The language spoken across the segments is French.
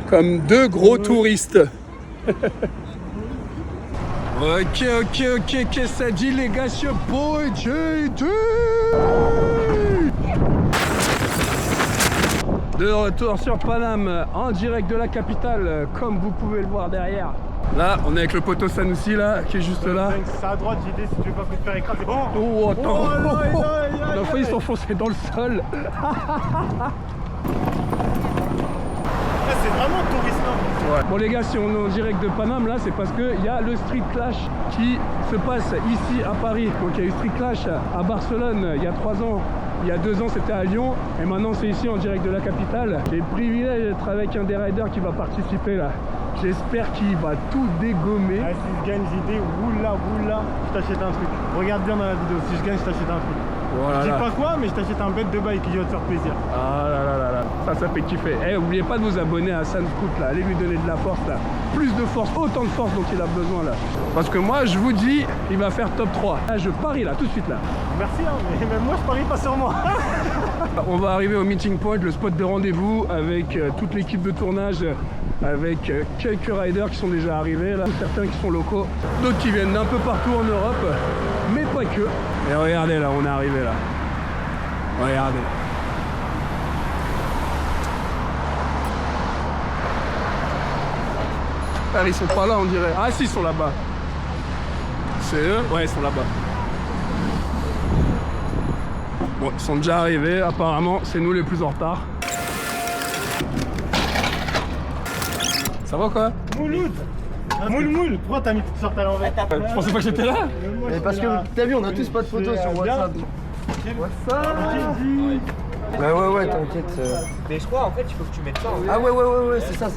comme deux gros touristes. Ok, qu'est-ce que ça dit les gars sur Boy JD? De retour sur Paname, en direct de la capitale, comme vous pouvez le voir derrière. Là, on est avec le poteau Sanoussi là, qui est juste là. C'est à droite, JD, si tu veux pas te faire écraser. Oh, attends. On a failli s'enfoncer dans le sol. C'est vraiment touriste. Ouais. Bon les gars, si on est en direct de Paname là, c'est parce qu'il y a le Street Clash qui se passe ici à Paris. Donc il y a eu Street Clash à Barcelone il y a 3 ans. Il y a 2 ans c'était à Lyon et maintenant c'est ici en direct de la capitale. J'ai le privilège d'être avec un des riders qui va participer là. J'espère qu'il va tout dégommer. Ah, si je gagne JD, oula, je t'achète un truc. Regarde bien dans la vidéo, si je gagne, je t'achète un truc. Voilà. Je dis pas quoi, mais je t'achète un bête de bike qui va te faire plaisir. Ah là là là là, ça fait kiffer. Eh, oubliez pas de vous abonner à Sanscoot là, allez lui donner de la force là. Plus de force, autant de force dont il a besoin là. Parce que moi je vous dis, il va faire top 3. Là, je parie là, tout de suite là. Merci, hein, mais même moi je parie pas sur moi. On va arriver au meeting point, le spot de rendez-vous avec toute l'équipe de tournage, avec quelques riders qui sont déjà arrivés là, certains qui sont locaux, d'autres qui viennent d'un peu partout en Europe, mais pas que. Et regardez là, on est arrivé là. Regardez. Ah, ils sont pas là on dirait. Ah si, ils sont là-bas. C'est eux? Ouais, ils sont là-bas. Bon, ils sont déjà arrivés, apparemment c'est nous les plus en retard. Ça va quoi? Mouloud, Moule, pourquoi t'as mis toutes sortes à l'envers? Je pensais pas que j'étais là. Mais parce que t'as vu, on a tous pas de photos sur WhatsApp. Ouais, t'inquiète. Mais je crois en fait il faut que tu mettes ça. Ah ouais, c'est ça.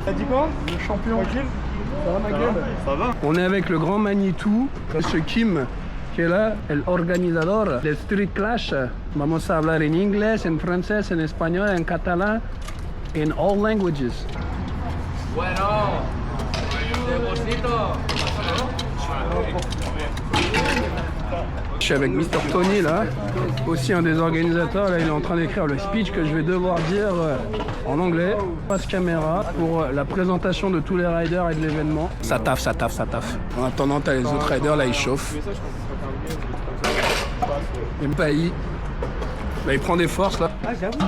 T'as dit quoi? Le champion. Tranquille. Ça va ma gueule? Ça va. On est avec le grand Manitou, Monsieur Kim, qui est là, el organizador del Street Clash. Vamos a hablar en inglés, en francés, en español, en catalán, in all languages. Bueno, deposito. Je suis avec Mr. Tony là, aussi un des organisateurs. Là, il est en train d'écrire le speech que je vais devoir dire en anglais, face caméra, pour la présentation de tous les riders et de l'événement. Ça taffe. En attendant, t'as les autres riders là, ils chauffent. Empaï. Là, il prend des forces là. Ah j'avoue.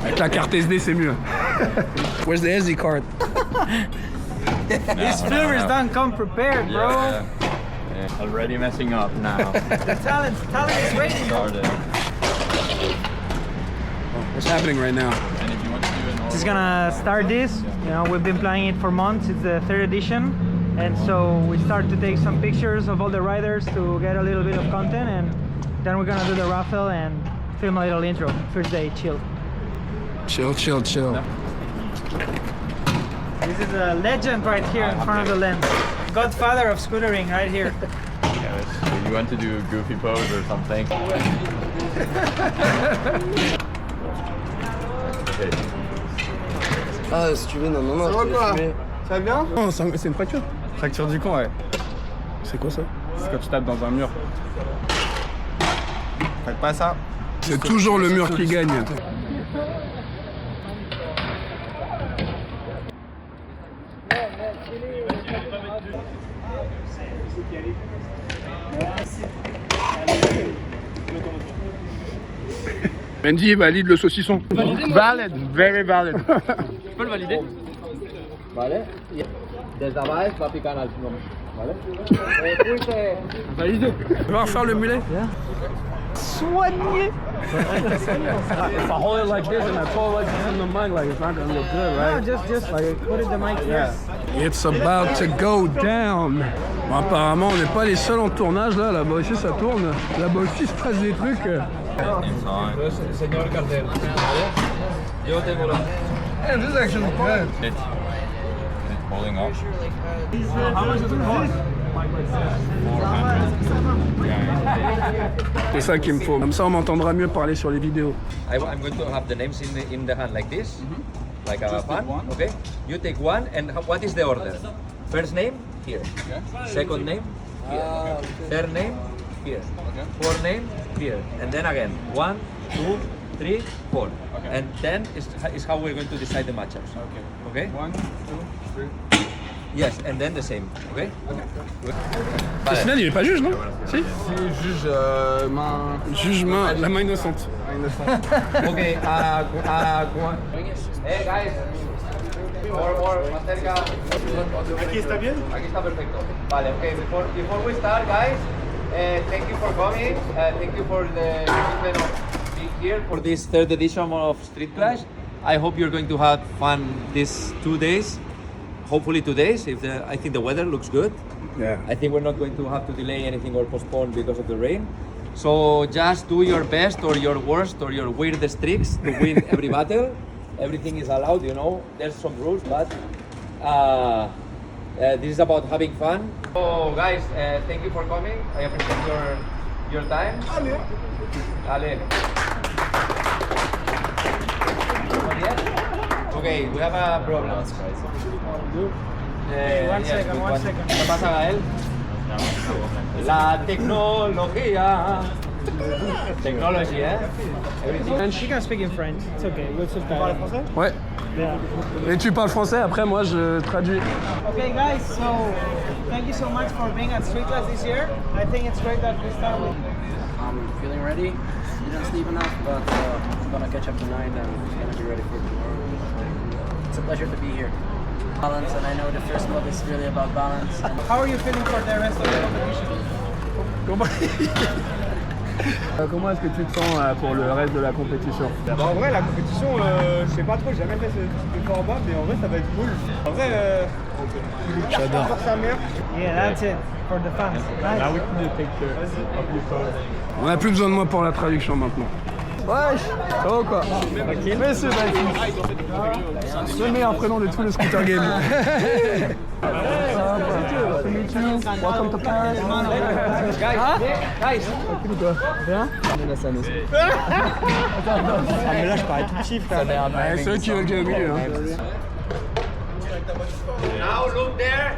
Avec la carte SD, c'est mieux. Where's the SD card? This film is done, come prepared, bro. Yeah. Already messing up now. The talent is waiting. Started. What's happening right now? And if you want to do an Just gonna start this. You know, we've been playing it for months. It's the 3rd edition, and so we start to take some pictures of all the riders to get a little bit of content, and then we're gonna do the raffle and film a little intro. First day, chill. Chill. This is a legend right here in front of the lens. Godfather of scootering right here. yeah, if you want to do a goofy pose or something. Okay. Ah, si tu veux, non, Ça va je te quoi? laisse fumer. Ça va bien? Oh, c'est une fracture? Fracture du con, ouais. C'est quoi ça? C'est quand tu tapes dans un mur. Faites pas ça. C'est toujours le mur qui gagne. Mendy valide le saucisson. Valid, very valid. Tu peux le valider? Vale. Desde abajo va a picar al final. Vale. Validé. Tu vas refaire le mulet? Soigné. If I hold it like this and I pull like this in the mic, like it's not gonna look good, No, right? just like put it the mic here. It's about to go down. Bon, apparemment, on n'est pas les seuls en tournage là. Là-bas aussi, ça tourne. Là-bas aussi, il se passe des trucs. Señor Cartel. Yo tengo la. Hey, this is actually good. It's holding up. How much does it cost? C'est ça qu'il me faut. Comme ça, on m'entendra mieux parler sur les vidéos. I'm going to have the names in the hand like this, like a fan. Okay. You take one, and what is the order? First name here. Second name here. Third name here. Four names here, and then again 1, 2, 3, 4, and then is how we're going to decide the matchups. Okay. 1, 2, 3. Yes, and then the same. Okay. Au final, il est pas juge, non? Si. Si, juge main. Jugement, la main innocente. Okay. Hey guys. Más cerca. Aquí está bien. Aquí está perfecto. Vale, okay. Before we start, guys, thank you for coming. Thank you for the commitment of being here for this third edition of Street Clash. I hope you're going to have fun these 2 days. Hopefully 2 days. I think the weather looks good. Yeah. I think we're not going to have to delay anything or postpone because of the rain. So just do your best or your worst or your weirdest tricks to win every battle. Everything is allowed, you know. There's some rules, but this is about having fun. So guys, thank you for coming. I appreciate your time. Ale. Not yet? Okay, we have a problem. One second. ¿Qué pasa, Gael? La tecnología. Technology, eh? Everything. She can speak in French. It's okay. We'll subtitle. Ouais. Yeah. Et tu parles français, après moi je traduis. Okay, guys. So thank you so much for being at Street Clash this year. I think it's great that we start with. I'm feeling ready. Didn't sleep enough, but I'm gonna catch up tonight and gonna be ready for tomorrow. It's a pleasure to be here. Balance, and I know the first mode is really about balance. And How are you feeling for the rest of the competition? Comment est-ce que tu te sens pour le reste de la compétition? Bah, en vrai, la compétition, je sais pas trop, j'ai jamais fait ce format, mais en vrai, ça va être cool. En vrai, J'adore. pour sa mère. Yeah, that's it for the fans. Nice. we need to take care of your phone. On a plus besoin de moi pour la traduction maintenant. Wesh, ça va ou quoi? Mais c'est le meilleur prénom de tous les scooter games. Welcome to Paris. Guys, Bien? Ah, mais là, je parais tout petit, frère. Ouais, c'est eux qui veulent que au milieu. Hein. now look there.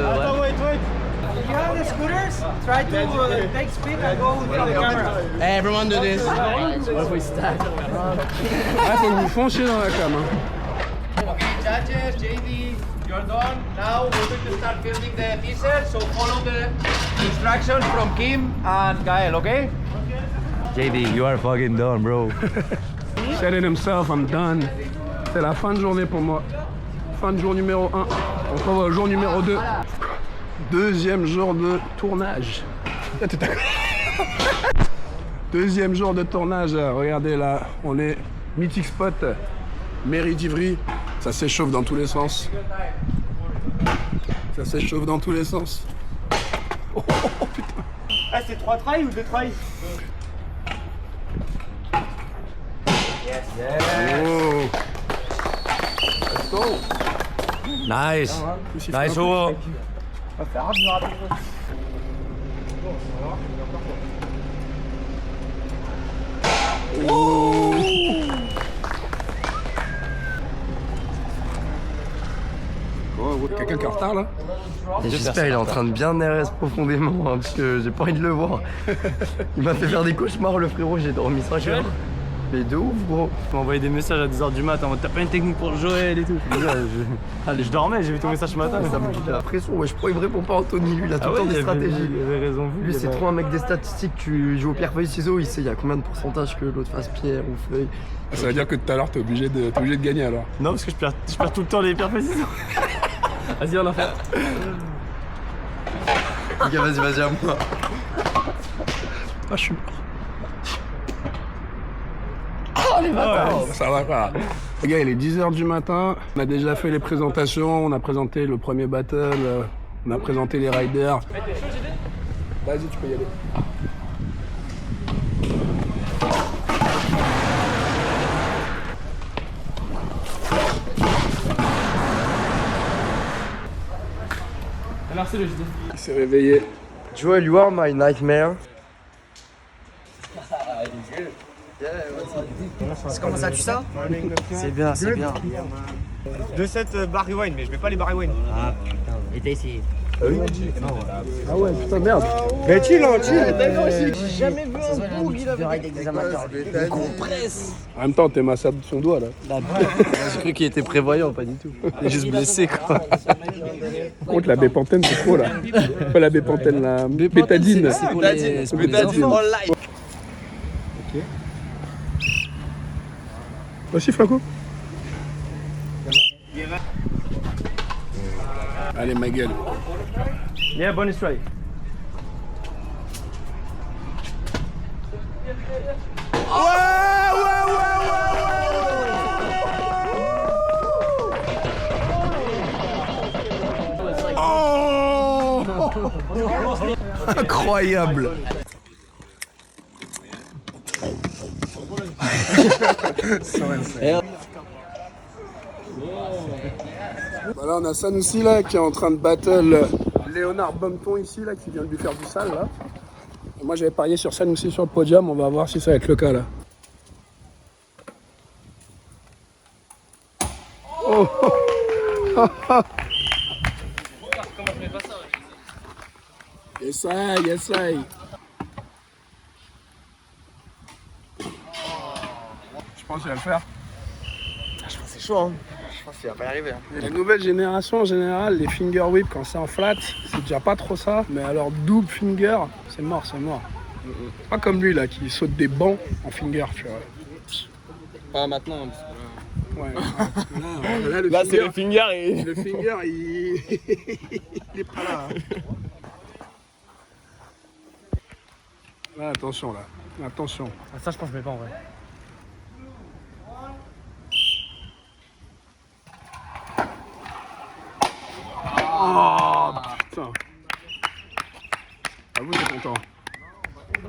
Attends, wait. If you have the scooters, try to take speed and go with the camera. hey, everyone do this. Ouais, faut que vous fonciez dans la cam. Hein. Okay, judges, JD, you're done. Now we're going to start building the teaser, so follow the instructions from Kim and Gael, okay? JD, you are fucking done, bro. Said it himself, I'm done. C'est la fin de journée pour moi. Fin de jour numéro 1. On se revoit au jour numéro 2. Deuxième jour de tournage. Deuxième jour de tournage. Regardez là, on est mythique spot, mairie d'Ivry. Ça s'échauffe dans tous les sens. Ça s'échauffe dans tous les sens. Oh, putain. Ah, c'est 3 tries ou 2 tries? Oh. Let's go. Nice. Nice, Hugo. Quelqu'un qui est en retard là? J'espère qu'il est en train de bien RS profondément hein, parce que j'ai pas envie de le voir. Il m'a fait faire des cauchemars le frérot, j'ai dormi 5 heures. Mais de ouf gros. Tu m'as envoyé des messages à 10h du matin, t'as pas une technique pour le Joël et tout. Allez, je dormais, j'ai vu ton message ce matin. Ça me fait la pression, ouais, je pourrais il répond pas Anthony, lui il a tout le temps des stratégies. Il avait raison. Lui c'est trop un mec des statistiques, tu joues au pierre feuille ciseaux, il sait il y a combien de pourcentage que l'autre fasse pierre ou feuille. Ça veut dire que tout à l'heure t'es obligé de gagner alors. Non, parce que je perds tout le temps les pierres précises. Vas-y, on en fait. Ok vas-y à moi. Ah je suis mort. Oh les bâtards. Ça va pas. Les gars, il est 10h du matin, on a déjà fait les présentations, on a présenté le premier battle, on a présenté les riders. Vas-y, tu peux y aller. Merci le JD. Il s'est réveillé. Joel, you are my nightmare. Comment ça, tu ça? C'est bien, c'est bien. 2-7 Barry Wine, mais je mets pas les Barry Wine. Ah putain. Ah ouais, putain, merde. Mais chill, hein, chill. J'ai jamais vu un boug de ride avec des amateurs. Il compresse. En même temps, t'es massable de son doigt là. J'ai cru qu'il était prévoyant, pas du tout. Il est juste blessé quoi. Par contre, la bépantène, c'est trop là. Pas la bépantène, la bétadine. C'est pour les enfants. Ok. Aussi, Flaco. Allez, ma gueule. Yeah, bonus try. Incroyable. Voilà, on a Sanoussi là qui est en train de battle Léonard Bumpton ici là qui vient de lui faire du sale là. Et moi j'avais parié sur Sanoussi sur le podium, on va voir si ça va être le cas là. Oh. Essaye, essaye. Je pense qu'il va le faire. Je pense que c'est chaud, hein. Je pense qu'il va pas y arriver. Hein. La nouvelle génération en général, les finger whip quand c'est en flat, c'est déjà pas trop ça. Mais alors double finger, c'est mort, c'est mort. Pas comme lui là qui saute des bancs en finger, tu vois. Pas maintenant. Ouais. Là, le Là finger, c'est le finger et. le finger, il est pas là. Hein. Là, attention là, attention. Ah, ça, je pense, mais pas en vrai. Oh putain. Ah vous t'es content.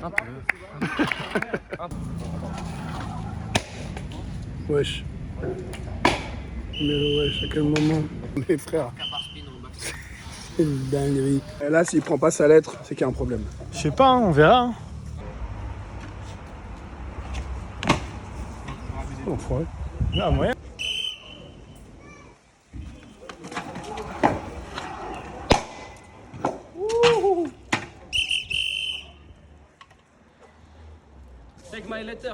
Un peu. Wesh. Mais wesh, à quel moment? Mes frères. C'est une dinguerie. Et là, s'il prend pas sa lettre, c'est qu'il y a un problème. Je sais pas, hein, on verra. Hein. Oh, enfoiré. Ah, moyen. Take my letter.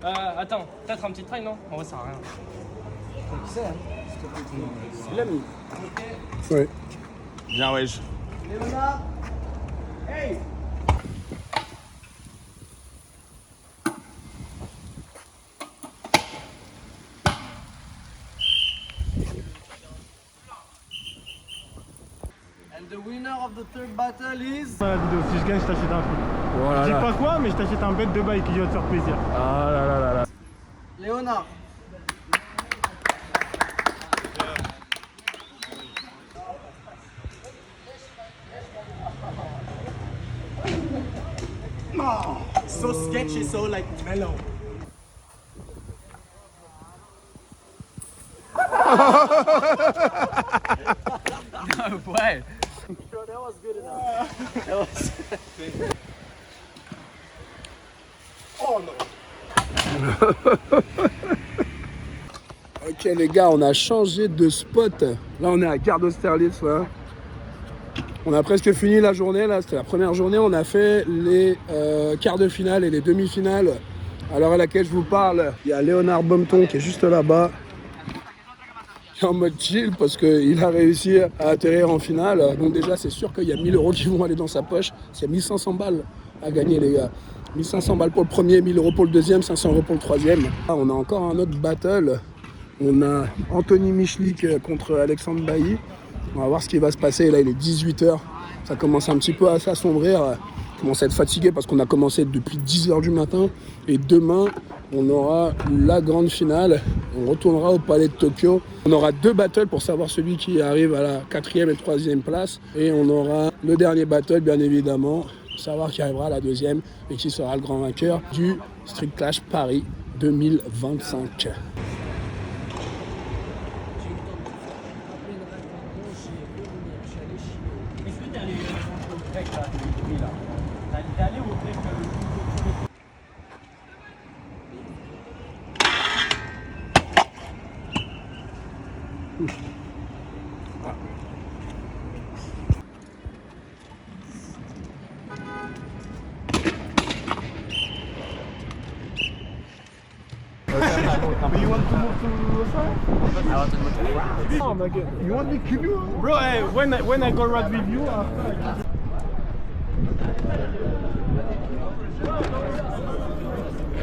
Attends, peut-être un petit try, non? En vrai, ça sert à rien. Il l'a mis. Ouais. Bien, wesh. And the winner of the third battle is... Dans la vidéo, si je gagne, je t'achète un truc. Voilà. Je dis pas quoi, mais je t'achète un bête de bail qui va te faire plaisir. Ah là là là là. Léonard. So sketchy, so like mellow. Ouais. That was good enough. Ok les gars, on a changé de spot. Là on est à Gare d'Austerlitz. Là. On a presque fini la journée. Là, c'était la première journée. On a fait les quarts de finale et les demi-finales. À l'heure à laquelle je vous parle, il y a Léonard Bumpton qui est juste là-bas. En mode chill parce qu'il a réussi à atterrir en finale. Donc déjà c'est sûr qu'il y a 1000 € qui vont aller dans sa poche. Il y a 1500 balles à gagner les gars. 1500 balles pour le premier, 1000 € pour le deuxième, 500 € pour le troisième. Là, on a encore un autre battle. On a Anthony Michlik contre Alexandre Bailly. On va voir ce qui va se passer. Là il est 18 h. Ça commence un petit peu à s'assombrir. On commence à être fatigué parce qu'on a commencé depuis 10 h du matin. Et demain, on aura la grande finale. On retournera au Palais de Tokyo. On aura 2 battles pour savoir celui qui arrive à la 4e et 3e place. Et on aura le dernier battle, bien évidemment, pour savoir qui arrivera à la 2e et qui sera le grand vainqueur du Street Clash Paris 2025. But you want to move to the side? I want to move to the ground. Oh my god. You want me to kill you? Bro, hey, when I go ride with you,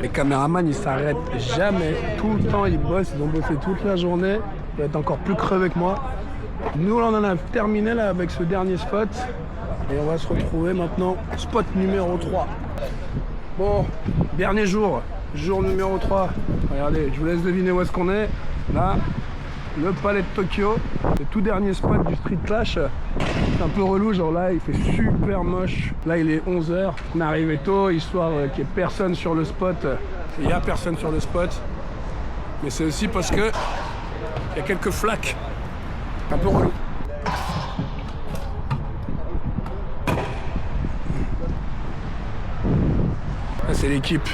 Les caméramans ils s'arrêtent jamais, tout le temps ils bossent, ils ont bossé toute la journée, ils vont être encore plus crevés que moi. Nous on en a terminé là avec ce dernier spot et on va se retrouver maintenant spot numéro 3. Bon, dernier jour, jour numéro 3, regardez, je vous laisse deviner où est-ce qu'on est. Là, le palais de Tokyo, le tout dernier spot du Street Clash. C'est un peu relou, genre là il fait super moche. Là il est 11h, on est arrivé tôt, histoire qu'il n'y ait personne sur le spot. Il n'y a personne sur le spot. Mais c'est aussi parce que il y a quelques flaques. Un peu relou. Là c'est l'équipe.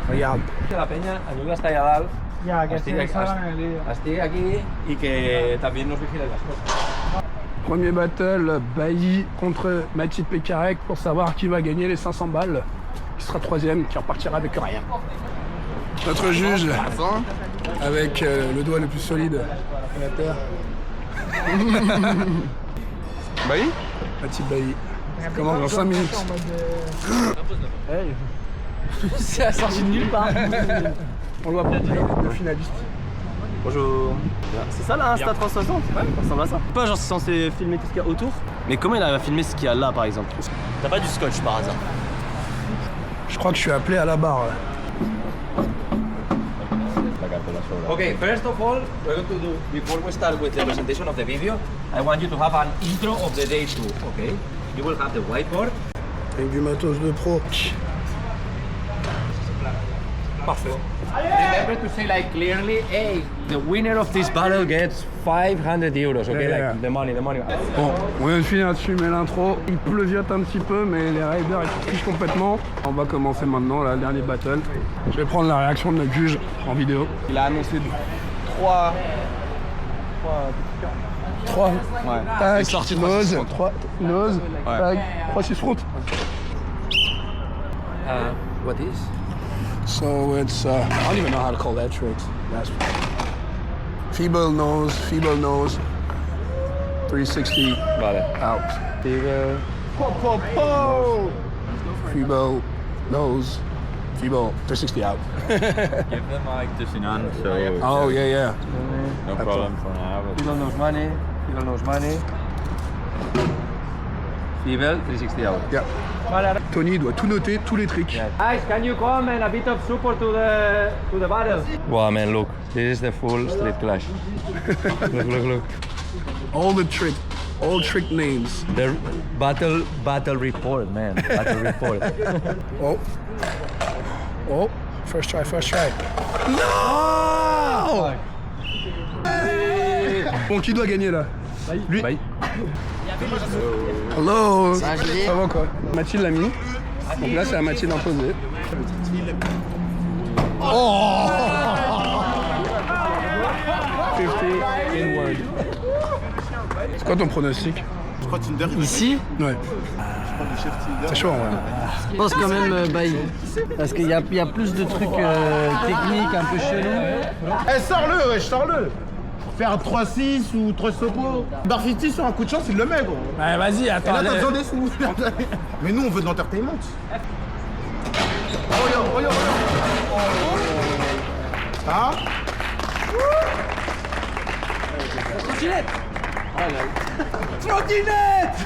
Regarde. La peña, ayuda hasta allá dalt. Ya, que Estic aquí y que también nos vigilen las cosas. Premier battle, Bailly contre Mathilde Pécarec pour savoir qui va gagner les 500 balles. Qui sera troisième, qui repartira avec rien. Notre juge, avec le doigt le plus solide à la terre. Bailly? Mathilde Bailly. Ça commence dans 5 minutes. Hey. C'est sorti de nulle part. On le voit bien dire, les deux finalistes. Bonjour. C'est ça là, Insta 360? Ouais, ça ressemble à ça. Pas genre c'est censé filmer tout ce qu'il y a autour. Mais comment il a filmé ce qu'il y a là par exemple? T'as pas du scotch par hasard? Je crois que je suis appelé à la barre. Là. Okay, first of all, we're going to do, before we start with the presentation of the video, I want you to have an intro of the day 2, okay? You will have the whiteboard. Avec du matos de pro. Parfait. Remember to say like clearly, hey, the winner of this battle gets 500 euros, okay? Yeah, yeah. Like the money. Bon, on vient de finir là-dessus, mais l'intro, il pleuviote un petit peu, mais les riders ils trichent complètement. On va commencer maintenant la dernière battle. Je vais prendre la réaction de notre juge en vidéo. Il a annoncé 3. Ouais. Tac, sorti de nose, 3-6 3, nose, Ouais. tac, 3-6 routes. What is? So it's, I don't even know how to call that trick. That's feeble nose, 360 out. Feeble nose, feeble 360 out. Give the mic to Sinan, so Oh yeah. no problem for now. But Feeble nose money. Feeble 360 out. Yeah. Tony doit tout noter, tous les tricks. Guys, can you come and a bit of support to the battle? wow, man, look, this is the full Street Clash. look. All trick names. The battle report, man. Battle report. Oh, first try. No! Bon, qui doit gagner là? Lui. Hello. Ça va quoi? Mathilde l'a mis. Donc là c'est à Mathilde d'imposer. Oh! 50 inward. C'est quoi ton pronostic? Je crois que Tinder. Ici, Ouais. C'est chaud en vrai. je pense quand même Bailly. Parce qu'il y a plus de trucs techniques un peu chelous. Eh, sors-le. Faire 3-6 ou 3 sopos. Barfiti sur un coup de chance, il le met, gros. Ouais, vas-y, Et attends. là, t'as besoin des sous. Mais nous, on veut de l'entertainment. Regarde. Ah? Trottinette.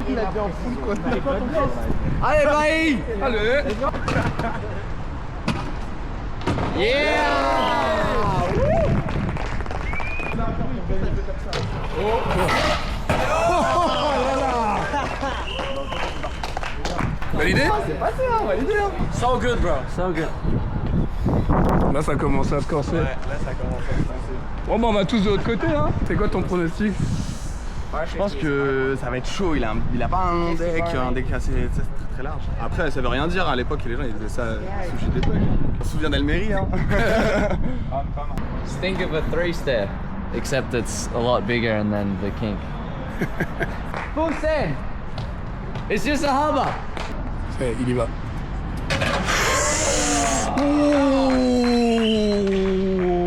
Il a été en full contact. Allez, Bailly! Allez. Validé? So good, bro. So good. Là ça commence à se corser. Bon bah on va tous de l'autre côté hein. C'est quoi ton pronostic? Je pense que ça va être chaud. Il a pas un deck assez très large. Après, ça veut rien dire. À l'époque, les gens ils faisaient ça sous des bugs. On se souvient d'Almerie, hein. Think of a 3-step, except it's a lot bigger and then the kink. 100%. It's just a hammer. Il y va.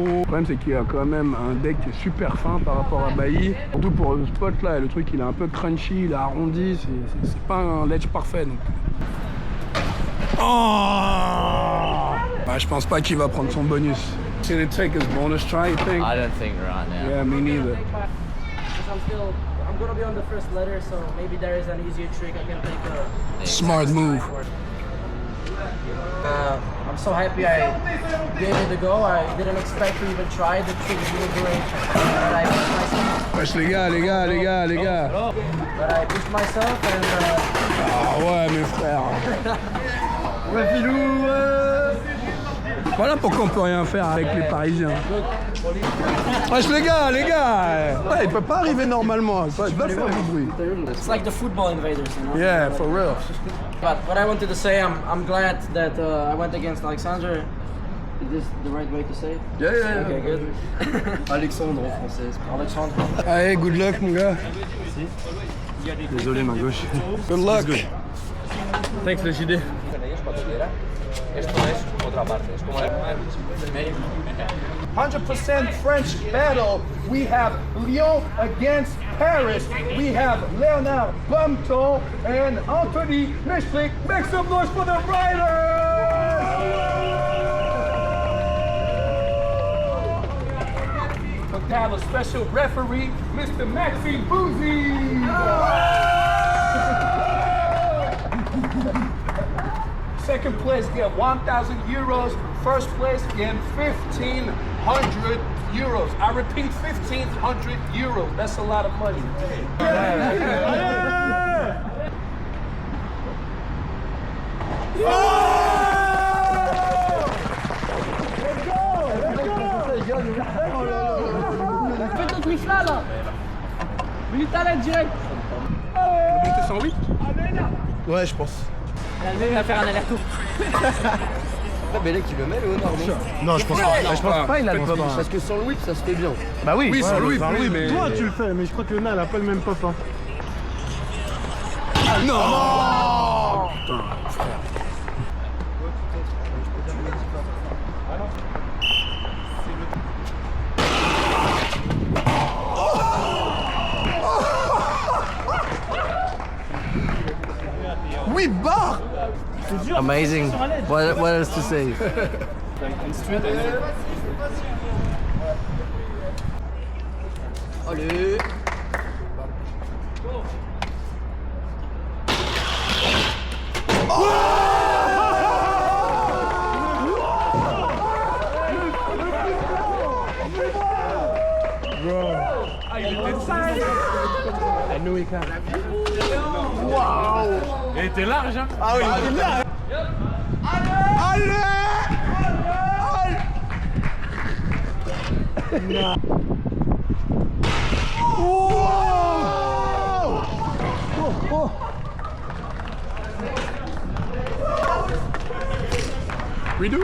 Le problème c'est qu'il a quand même un deck qui est super fin par rapport à Bailly. Surtout pour le spot là, le truc il est un peu crunchy, il est arrondi, c'est pas un ledge parfait donc. Oh bah, je pense pas qu'il va prendre son bonus. Can he take his bonus try, you think? I don't think right now. Yeah, me neither. I'm gonna be on the first letter, so maybe there is an easier trick I can take. Smart move. I'm so happy I gave it a go. I didn't expect to even try the trick you were doing, but I pushed myself. Wesh les gars. But I pushed myself and. Ah ouais mes frères. Ouais, Filou, Voilà pourquoi on peut rien faire avec les Parisiens. Wesh les gars. Ouais, il peut pas arriver normalement. Il doit faire du bruit. It's like the football invaders, you know. Yeah, for real. But what I wanted to say, I'm glad that I went against Alexander. Is this the right way to say it? Yeah. Okay, good. Alexandre en français. Alexander. Allez, good luck mon gars. Désolé, main gauche. Good luck. Thanks, le JD. Esto es otra parte. Es como 100% French battle. We have Lyon against Paris. We have Leonard Bumto and Anthony Michlik. Make some noise for the riders! We have a special referee, Mr. Maxime Bouzy. Second place get 1,000 euros. First place get 1,500 euros. I repeat, 1,500 euros. That's a lot of money. Fais ton truc là. Minute à l'aide direct. Monter 108? Ouais, je pense. Il va faire un aller-retour. Mais là, il le met le Honor, non? Non, je pense pas. Je pense pas, il a le pop. Parce que sans le whip, ça se fait bien. Bah oui. Oui, sans le whip, oui, mais. Toi, tu le fais, mais je crois que Lena, elle a pas le même pop. Hein. Non! Putain, frère. Oui, barre! Amazing. What else to say? Allez. I knew he can. Waouh! Il était large, hein? Ah oui, il était large! Redo?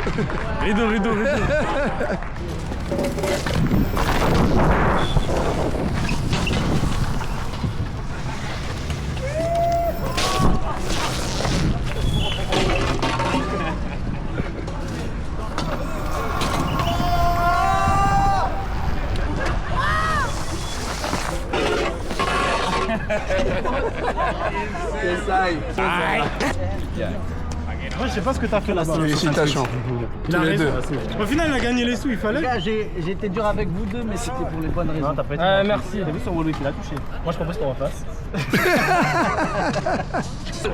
Moi, je sais pas ce que t'as fait là-bas. Félicitations. Il a Tous les raison. deux. Au final, il a gagné les sous, il fallait. J'ai été dur avec vous deux, mais c'était pour les bonnes raisons. Non, t'as pas été. Merci. T'as vu son Wallwick, il a touché. Moi, je propose qu'on refasse.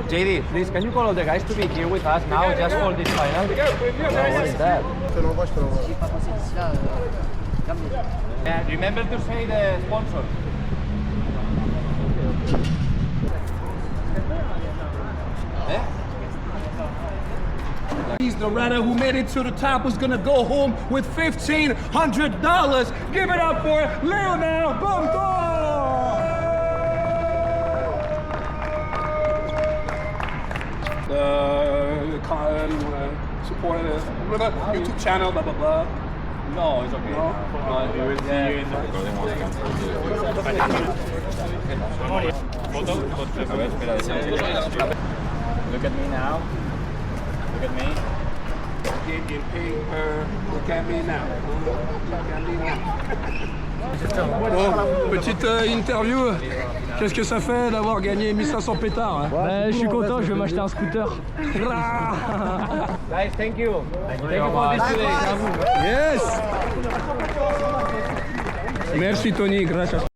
JD, please, can you call all the guys to be here with us now just for this final? What is that? Je te l'envoie. J'ai pas passé d'ici là. Yeah, remember to say the sponsor. He's the rider who made it to the top, who's gonna go home with $1,500. Give it up for Leonard Bumto! Support YouTube channel, blah blah blah. No, it's okay. No, we will see you in the Look at me now. Look at me. Bon, petite interview. Qu'est-ce que ça fait d'avoir gagné 1500 pétards hein? Je suis content, je vais m'acheter un scooter. Guys, thank you. Thank you for this today. Yes. Merci Tony, gracias.